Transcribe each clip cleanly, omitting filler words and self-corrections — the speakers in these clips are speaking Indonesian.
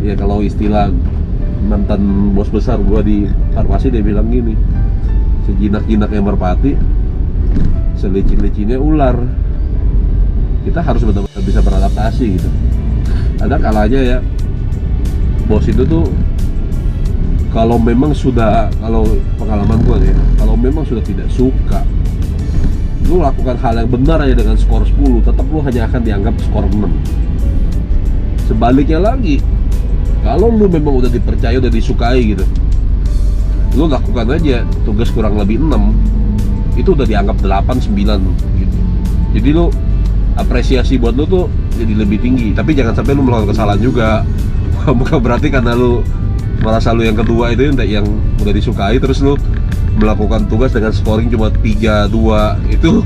ya kalau istilah mantan bos besar gua di farmasi, dia bilang gini, sejinak-jinaknya merpati, selicin-licinnya ular. Kita harus benar-benar bisa beradaptasi gitu. Ada kalanya ya, bos itu tuh kalau pengalaman gua ya, kalau memang sudah tidak suka, lu lakukan hal yang benar aja dengan skor 10, tetap lu hanya akan dianggap skor 6. Sebaliknya lagi, kalau lu memang udah dipercaya, udah disukai gitu, lu lakukan aja tugas kurang lebih 6, itu udah dianggap 8, 9 gitu. Jadi lu apresiasi buat lu tuh jadi lebih tinggi. Tapi jangan sampai lu melakukan kesalahan juga. Bukan berarti karena lu merasa lu yang kedua itu yang udah disukai, terus lu melakukan tugas dengan scoring cuma 3, 2, itu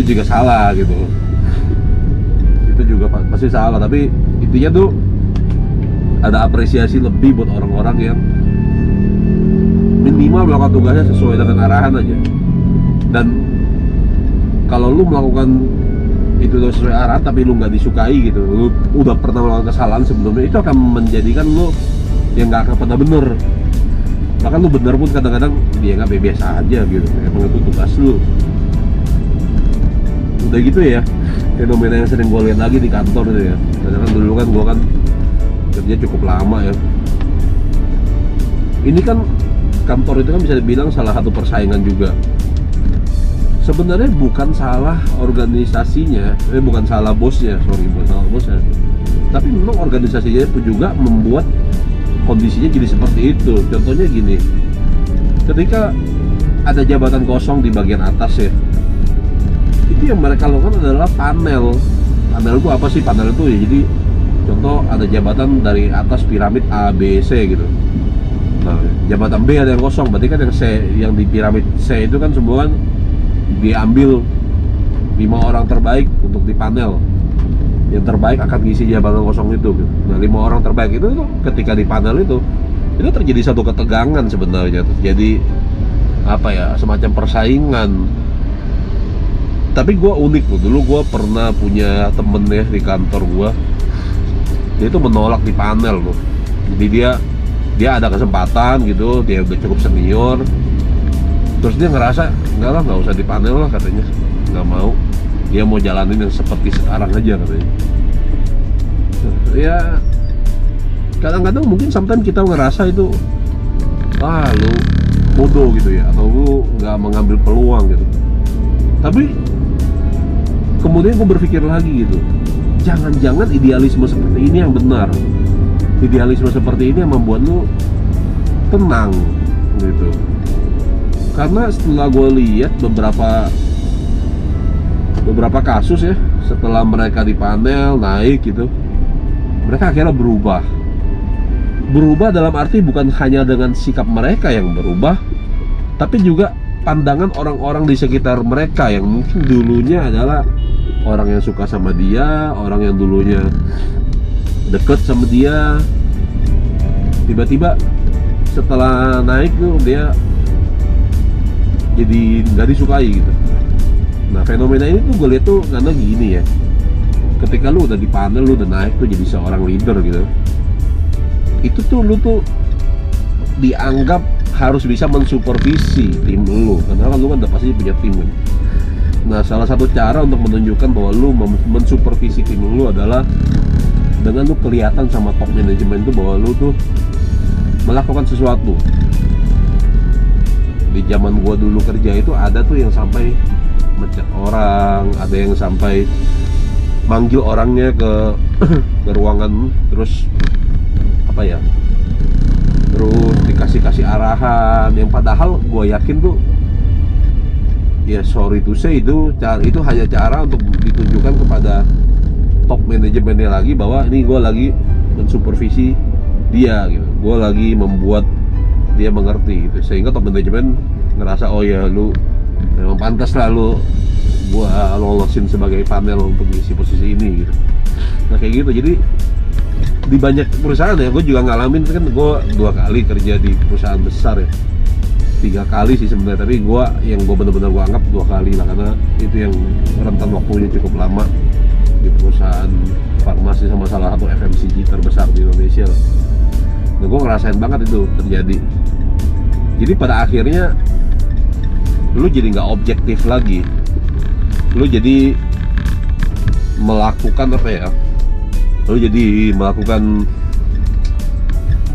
juga salah gitu. Itu juga pasti salah. Tapi intinya tuh ada apresiasi lebih buat orang-orang yang minimal melakukan tugasnya sesuai dengan arahan aja. Dan kalau lu melakukan itu sesuai arahan tapi lu nggak disukai gitu, lu udah pernah melakukan kesalahan sebelumnya, itu akan menjadikan lu yang nggak akan pernah bener. Bahkan lu bener pun kadang-kadang dia nggak biasa aja gitu, emang itu tugas lu. Udah gitu ya, fenomena yang sering gue lihat lagi di kantor itu ya. Karena kan dulu kan gue kan kerja cukup lama ya. Ini kan kantor itu kan bisa dibilang salah satu persaingan juga. Sebenarnya bukan salah organisasinya, bukan salah bosnya, bukan salah bosnya. Tapi memang organisasinya itu juga membuat kondisinya jadi seperti itu. Contohnya gini, ketika ada jabatan kosong di bagian atas ya, itu yang mereka lakukan adalah panel. Panel itu apa sih? Panel itu ya, jadi contoh ada jabatan dari atas piramid A, B, C gitu. Nah, jabatan B ada yang kosong, berarti kan yang C, yang di piramid C itu kan semua kan diambil 5 orang terbaik untuk di panel. Yang terbaik akan ngisi jabatan kosong itu gitu. Nah, 5 orang terbaik itu ketika di panel itu terjadi satu ketegangan sebenarnya. Jadi apa ya, semacam persaingan. Tapi gue unik loh, dulu gue pernah punya temen ya di kantor gue, dia itu menolak di panel loh. Jadi dia ada kesempatan gitu, dia udah cukup senior, terus dia ngerasa nggak usah di panel lah katanya, nggak mau, dia mau jalanin yang seperti sekarang aja katanya. Ya kadang-kadang mungkin sometimes kita ngerasa itu lu bodoh gitu ya, atau lu nggak mengambil peluang gitu. Tapi kemudian gue berpikir lagi gitu, jangan-jangan idealisme seperti ini yang benar, idealisme seperti ini yang membuat lu tenang gitu. Karena setelah gue lihat beberapa kasus ya, setelah mereka di panel naik gitu, mereka akhirnya berubah dalam arti bukan hanya dengan sikap mereka yang berubah, tapi juga pandangan orang-orang di sekitar mereka yang mungkin dulunya adalah orang yang suka sama dia, orang yang dulunya deket sama dia, tiba-tiba setelah naik tuh dia jadi nggak disukai gitu. Nah, fenomena ini tuh gue lihat tuh karena gini ya, ketika lu udah di panel, lu udah naik tuh jadi seorang leader gitu, itu tuh lu tuh dianggap harus bisa mensupervisi tim lu, karena kan lu kan udah pasti punya tim kan. Nah, salah satu cara untuk menunjukkan bahwa lu mensupervisi tim lu adalah dengan lu kelihatan sama top manajemen itu bahwa lu tuh melakukan sesuatu. Di zaman gua dulu kerja itu ada tuh yang sampai mencet orang, ada yang sampai manggil orangnya ke ruangan, terus apa ya, terus dikasih arahan, yang padahal gue yakin tuh ya, sorry to say, itu hanya cara untuk ditunjukkan kepada top manajemennya lagi bahwa ini gue lagi mensupervisi dia gitu, gue lagi membuat dia mengerti gitu, sehingga top manajemen ngerasa oh ya lu memang pantas lah lu gua lolosin sebagai panel untuk ngisi posisi ini gitu. Nah kayak gitu. Jadi di banyak perusahaan ya, gue juga ngalamin kan, gue 2 kali kerja di perusahaan besar ya, 3 kali sih sebenarnya, tapi yang gue benar-benar gue anggap 2 kali lah, karena itu yang rentan waktunya cukup lama di perusahaan farmasi sama salah satu FMCG terbesar di Indonesia lah. Dan gue ngerasain banget itu terjadi. Jadi pada akhirnya lu jadi nggak objektif lagi, lu jadi melakukan apa ya, lu jadi melakukan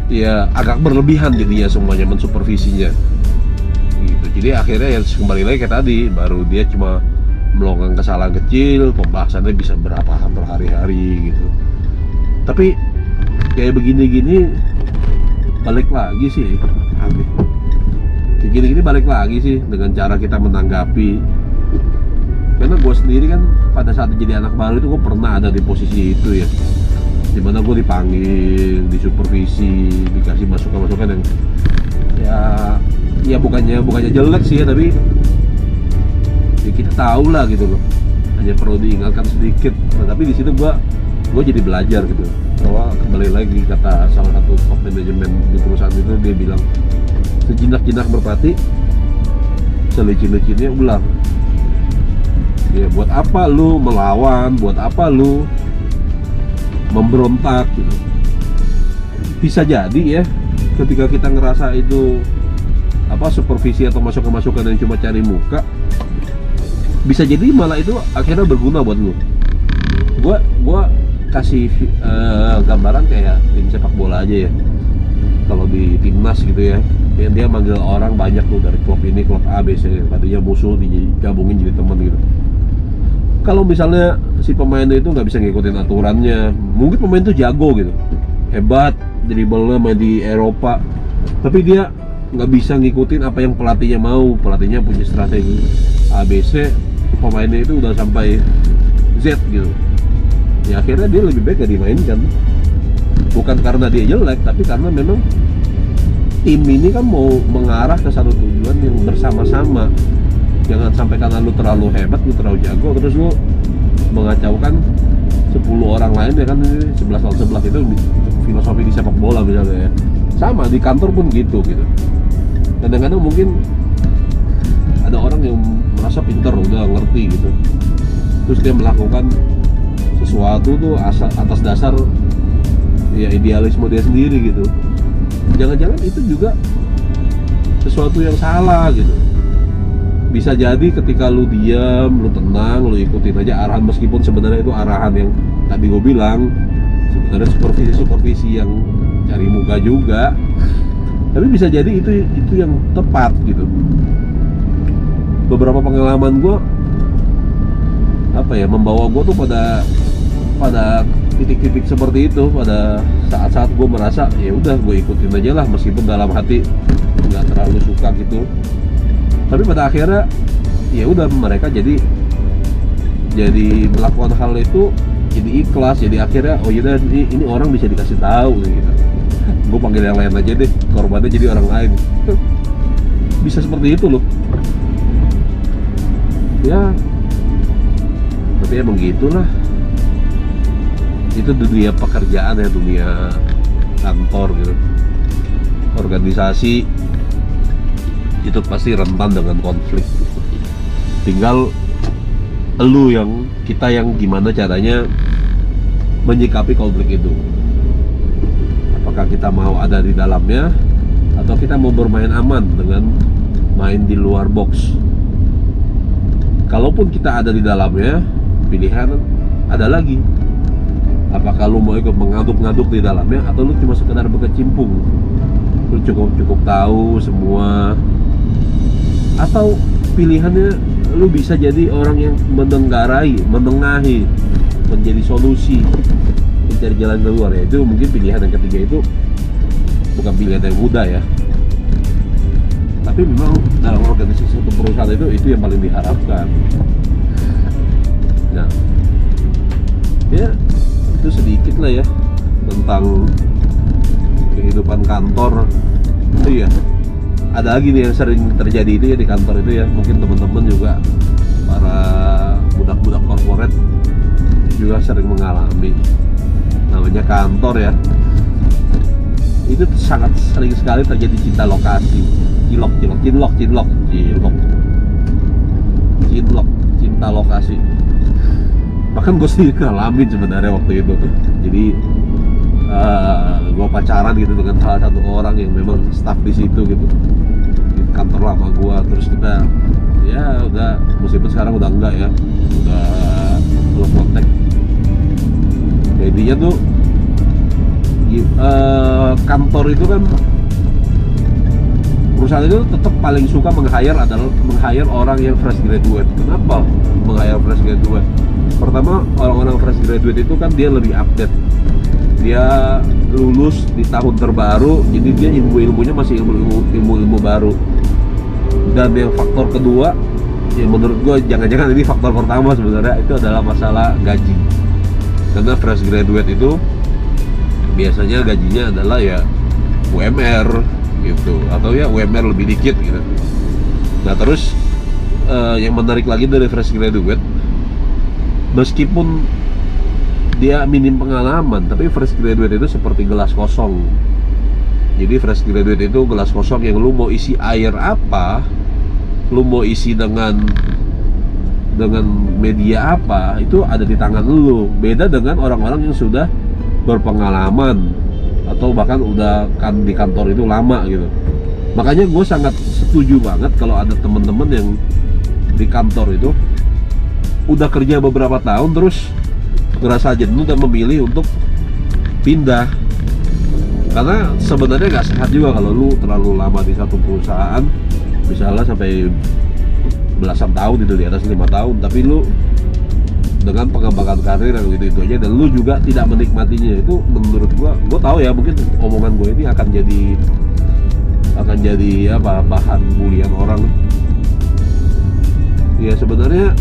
ya agak berlebihan jadinya semuanya mensupervisinya gitu. Jadi akhirnya yang kembali lagi kayak tadi, baru dia cuma melakukan kesalahan kecil, pembahasannya bisa berhari-hari gitu. Tapi kayak begini-gini balik lagi sih, kayak gini-gini balik lagi sih dengan cara kita menanggapi. Karena gue sendiri kan pada saat jadi anak baru itu gue pernah ada di posisi itu ya, dimana gue dipanggil, disupervisi, dikasih masukan-masukan yang ya bukannya jelek sih ya, tapi ya kita tahu lah gitu loh, hanya perlu diingatkan sedikit. Nah, tapi di situ gue jadi belajar gitu, bahwa kembali lagi kata salah satu top manajemen di perusahaan itu, dia bilang sejinak-jinak merpati, selicin-licinnya ular. Ya buat apa lu melawan, buat apa lu memberontak gitu. Bisa jadi ya ketika kita ngerasa itu supervisi atau masukan-masukan yang cuma cari muka, bisa jadi malah itu akhirnya berguna buat lu. Gua kasih gambaran kayak tim sepak bola aja ya. Kalau di timnas gitu ya, dia manggil orang banyak tuh dari klub ini, klub A, B, C, tadinya musuh digabungin jadi teman gitu. Kalau misalnya si pemain itu nggak bisa ngikutin aturannya, mungkin pemain itu jago gitu, hebat, dribblenya main di Eropa, tapi dia nggak bisa ngikutin apa yang pelatihnya mau. Pelatihnya punya strategi ABC, pemainnya itu udah sampai Z gitu. Ya akhirnya dia lebih baik gak dimainkan. Bukan karena dia jelek, tapi karena memang tim ini kan mau mengarah ke satu tujuan yang bersama-sama. Jangan sampai karena lu terlalu hebat, lu terlalu jago, terus lu mengacaukan 10 orang lain ya kan. 11 lawan 11 itu filosofi di sepak bola misalnya ya. Sama di kantor pun gitu. Kadang-kadang mungkin ada orang yang merasa pintar, udah ngerti gitu, terus dia melakukan sesuatu tuh atas dasar ya idealisme dia sendiri gitu. Jangan-jangan itu juga sesuatu yang salah gitu. Bisa jadi ketika lu diam, lu tenang, lu ikutin aja arahan, meskipun sebenarnya itu arahan yang tadi gue bilang sebenarnya supervisi yang cari muka juga, tapi bisa jadi itu yang tepat gitu. Beberapa pengalaman gue membawa gue tuh pada titik-titik seperti itu, pada saat-saat gue merasa ya udah gue ikutin aja lah, meskipun dalam hati nggak terlalu suka gitu. Tapi pada akhirnya ya udah, mereka jadi melakukan hal itu jadi ikhlas, jadi akhirnya oh yaudah ini orang bisa dikasih tahu gitu. Gue panggil yang lain aja deh, korbannya jadi orang lain. Bisa seperti itu loh ya. Tapi emang gitulah, itu dunia pekerjaan ya, dunia kantor gitu, organisasi itu pasti rentan dengan konflik. Tinggal kita yang gimana caranya menyikapi konflik itu. Apakah kita mau ada di dalamnya, atau kita mau bermain aman dengan main di luar box. Kalaupun kita ada di dalamnya, pilihan ada lagi. Apakah lu mau ikut mengaduk-ngaduk di dalamnya, atau lu cuma sekedar berkecimpung, lu cukup tahu semua, atau pilihannya lu bisa jadi orang yang menengahi, menjadi solusi, mencari jalan keluar. Ya itu mungkin pilihan yang ketiga, itu bukan pilihan yang mudah ya, tapi memang dalam organisasi satu perusahaan itu yang paling diharapkan. Nah ya itu sedikit lah ya tentang kehidupan kantor. Iya, ada lagi nih yang sering terjadi itu ya di kantor itu ya, mungkin teman-teman juga para budak-budak korporat juga sering mengalami. Namanya kantor ya, itu sangat sering sekali terjadi cinta lokasi, cinlok, cinta lokasi. Bahkan gue sendiri ngalamin sebenarnya waktu itu. Jadi gue pacaran gitu dengan salah satu orang yang memang staff di situ gitu, di kantor lama gue. Terus kita ya udah, meskipun sekarang udah enggak ya, udah belum kontak. Jadinya tuh kantor itu kan, perusahaan itu tetap paling suka meng-hire orang yang fresh graduate. Kenapa meng-hire fresh graduate? Pertama, orang-orang fresh graduate itu kan dia lebih update, dia lulus di tahun terbaru, jadi dia ilmu-ilmunya masih ilmu-ilmu baru. Dan yang faktor kedua, ya menurut gue jangan-jangan ini faktor pertama sebenarnya, itu adalah masalah gaji. Karena fresh graduate itu biasanya gajinya adalah ya UMR gitu, atau ya UMR lebih dikit gitu. Nah terus yang menarik lagi dari fresh graduate, meskipun dia minim pengalaman, tapi fresh graduate itu seperti gelas kosong. Jadi fresh graduate itu gelas kosong yang lu mau isi air apa, lu mau isi dengan media apa, itu ada di tangan lu. Beda dengan orang-orang yang sudah berpengalaman atau bahkan udah kan di kantor itu lama gitu. Makanya gue sangat setuju banget kalau ada temen-temen yang di kantor itu udah kerja beberapa tahun terus ngerasa jenuh dan memilih untuk pindah. Karena sebenarnya nggak sehat juga kalau lu terlalu lama di satu perusahaan, misalnya sampai belasan tahun itu, di atas 5 tahun, tapi lu dengan pengembangan karir yang itu aja dan lu juga tidak menikmatinya. Itu menurut gua tahu ya, mungkin omongan gue ini akan jadi apa, bahan bulian orang. Ya sebenarnya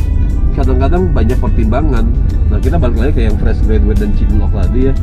kadang-kadang banyak pertimbangan. Nah kita balik lagi ke yang fresh graduate dan cinlok tadi ya,